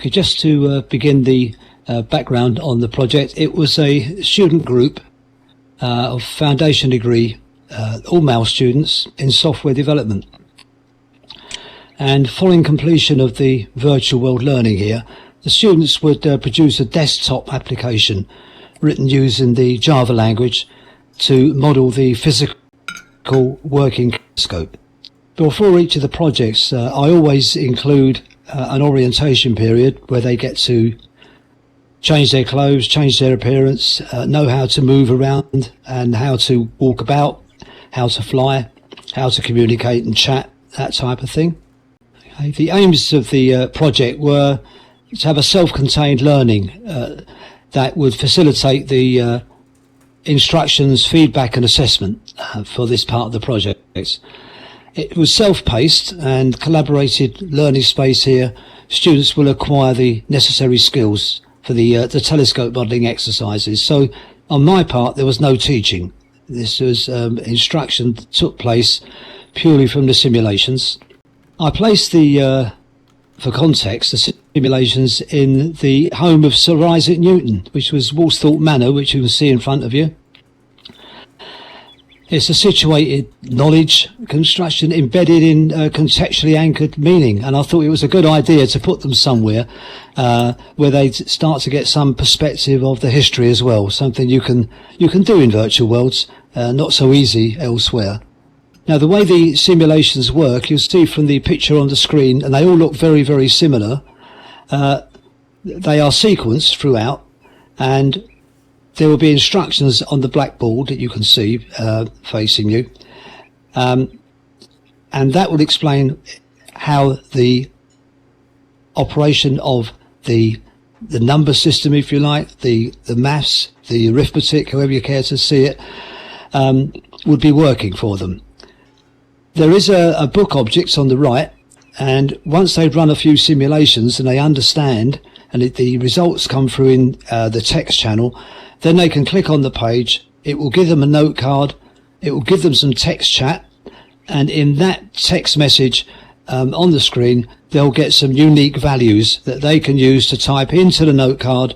Okay, just to begin the background on the project, it was a student group of foundation degree, all male students in software development. And following completion of the virtual world learning here, the students would produce a desktop application written using the Java language to model the physical working scope. Before each of the projects, I always include an orientation period where they get to change their clothes, change their appearance, know how to move around and how to walk about, how to fly, how to communicate and chat, that type of thing. Okay. The aims of the project were to have a self-contained learning that would facilitate the instructions, feedback and assessment for this part of the project. It was self-paced and collaborated learning space here. Students will acquire the necessary skills for the telescope modelling exercises. So on my part, there was no teaching. This was instruction that took place purely from the simulations. I placed the, for context, the simulations in the home of Sir Isaac Newton, which was Woolsthorpe Manor, which you can see in front of you. It's a situated knowledge construction embedded in contextually anchored meaning, and I thought it was a good idea to put them somewhere where they start to get some perspective of the history as well, something you can do in virtual worlds, not so easy elsewhere. Now, the way the simulations work, you'll see from the picture on the screen, and they all look very, very similar. They are sequenced throughout, and there will be instructions on the blackboard that you can see facing you, and that will explain how the operation of the number system, if you like, the maths, the arithmetic, however you care to see it, would be working for them. There is a book object on the right, and once they've run a few simulations and they understand, and the results come through in the text channel, then they can click on the page. It will give them a note card, it will give them some text chat, and in that text message on the screen, they'll get some unique values that they can use to type into the note card.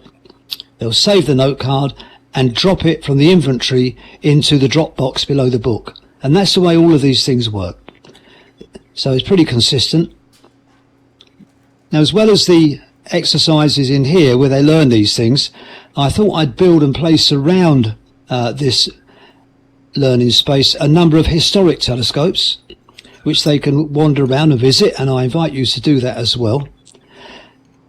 They'll save the note card and drop it from the inventory into the drop box below the book. And that's the way all of these things work. So it's pretty consistent. Now, as well as the exercises in here where they learn these things, I thought I'd build and place around this learning space a number of historic telescopes which they can wander around and visit, and I invite you to do that as well.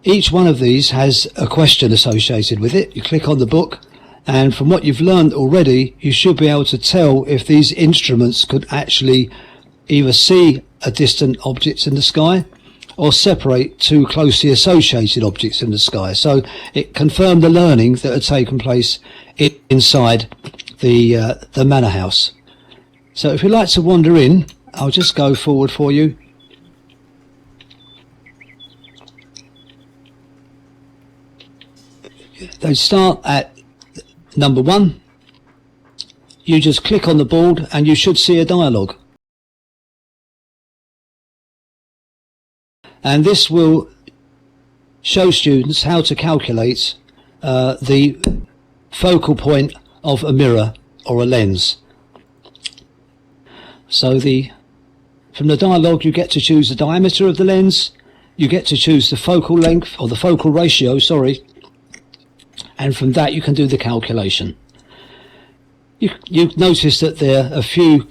Each one of these has a question associated with it. You click on the book, and from what you've learned already, you should be able to tell if these instruments could actually either see a distant object in the sky or separate two closely associated objects in the sky. So it confirmed the learning that had taken place inside the manor house. So if you'd like to wander in, I'll just go forward for you. They start at number 1. You just click on the board and you should see a dialogue. And this will show students how to calculate the focal point of a mirror or a lens. So from the dialogue, you get to choose the diameter of the lens, you get to choose the focal length, or the focal ratio, sorry, and from that you can do the calculation. You notice that there are a few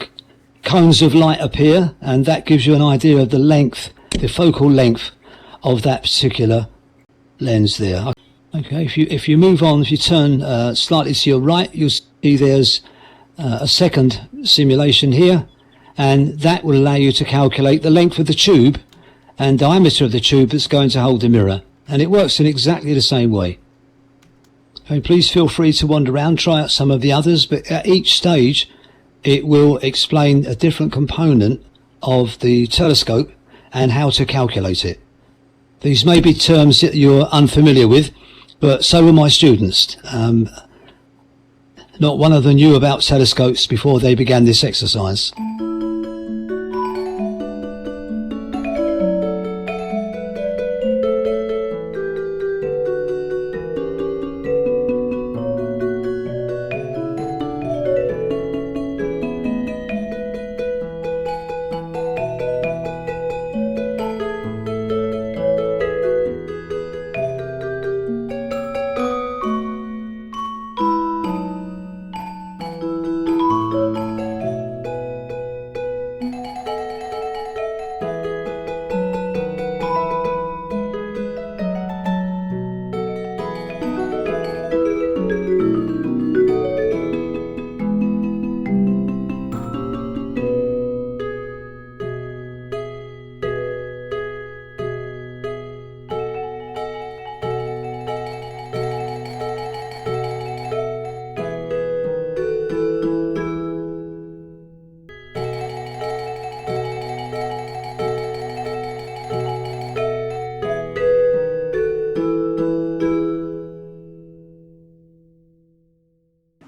cones of light appear, and that gives you an idea of the length, the focal length of that particular lens there. Okay, if you move on, if you turn slightly to your right, you'll see there's a second simulation here, and that will allow you to calculate the length of the tube and diameter of the tube that's going to hold the mirror, and it works in exactly the same way. Okay, please feel free to wander around, try out some of the others, but at each stage it will explain a different component of the telescope and how to calculate it. These may be terms that you're unfamiliar with, but so were my students. Not one of them knew about telescopes before they began this exercise.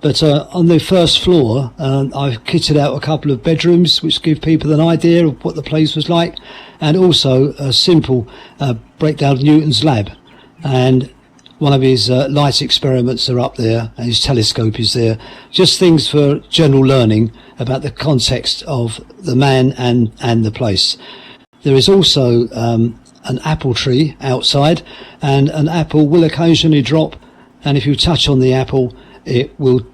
But on the first floor, I've kitted out a couple of bedrooms which give people an idea of what the place was like, and also a simple breakdown of Newton's lab. And one of his light experiments are up there, and his telescope is there. Just things for general learning about the context of the man and the place. There is also an apple tree outside, and an apple will occasionally drop, and if you touch on the apple, it will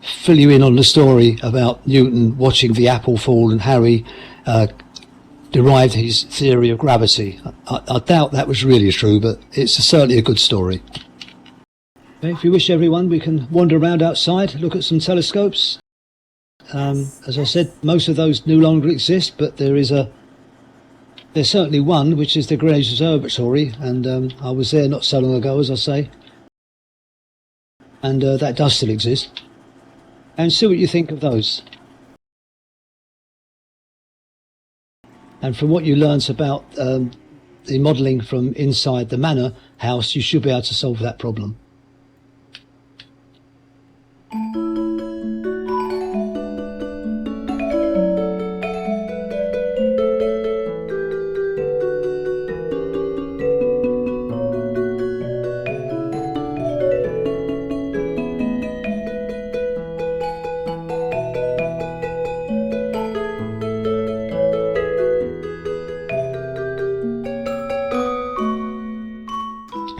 fill you in on the story about Newton watching the apple fall and how he derived his theory of gravity. I doubt that was really true, but it's certainly a good story. Okay, if you wish, everyone, we can wander around outside, look at some telescopes. As I said, most of those no longer exist, but there's certainly one, which is the Greenwich Observatory, and I was there not so long ago, as I say, and that does still exist. And see what you think of those. And from what you learnt about the modelling from inside the manor house, you should be able to solve that problem.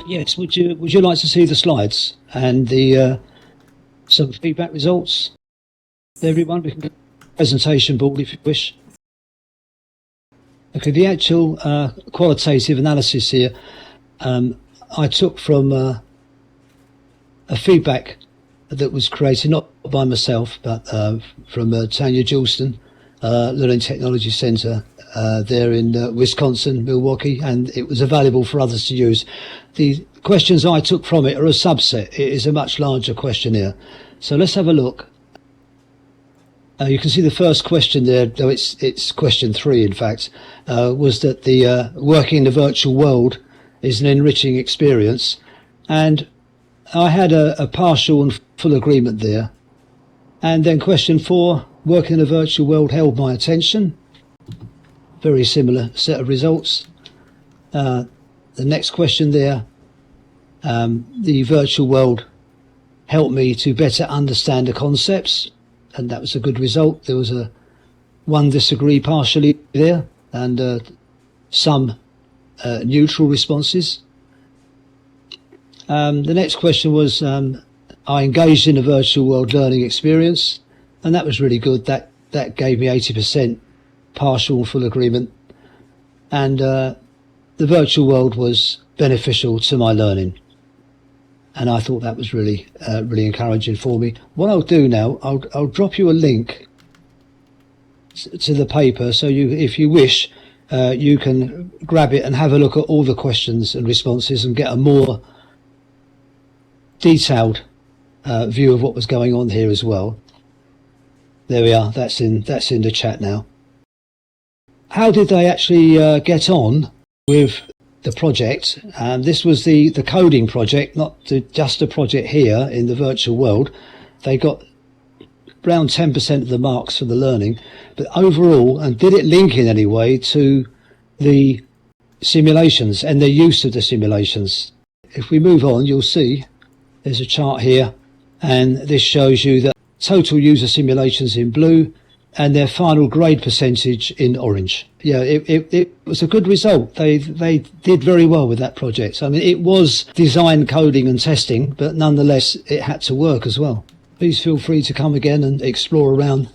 Yes, would you like to see the slides and the some feedback results? Everyone, we can go to the presentation board if you wish. Okay, the actual qualitative analysis here I took from a feedback that was created not by myself but from Tanya Julston, Learning Technology Centre there in Wisconsin, Milwaukee, and it was available for others to use. The questions I took from it are a subset. It is a much larger questionnaire. So let's have a look. You can see the first question there, though it's question 3 in fact, was that the working in the virtual world is an enriching experience. And I had a partial and full agreement there. And then question 4, working in a virtual world held my attention. Very similar set of results. The next question there, the virtual world helped me to better understand the concepts, and that was a good result. There was one disagree partially there, and some neutral responses. The next question was, I engaged in a virtual world learning experience, and that was really good. That gave me 80% partial and full agreement, and the virtual world was beneficial to my learning, and I thought that was really encouraging for me. What I'll do now, I'll drop you a link to the paper, so if you wish, you can grab it and have a look at all the questions and responses and get a more detailed view of what was going on here as well. There we are. That's in the chat now. How did they actually get on with the project? This was the coding project, not just a project here in the virtual world. They got around 10% of the marks for the learning, but overall, and did it link in any way to the simulations and their use of the simulations? If we move on, you'll see there's a chart here, and this shows you that total user simulations in blue and their final grade percentage in orange. Yeah, it was a good result. They did very well with that project. So, I mean, it was design, coding and testing, but nonetheless it had to work as well. Please feel free to come again and explore around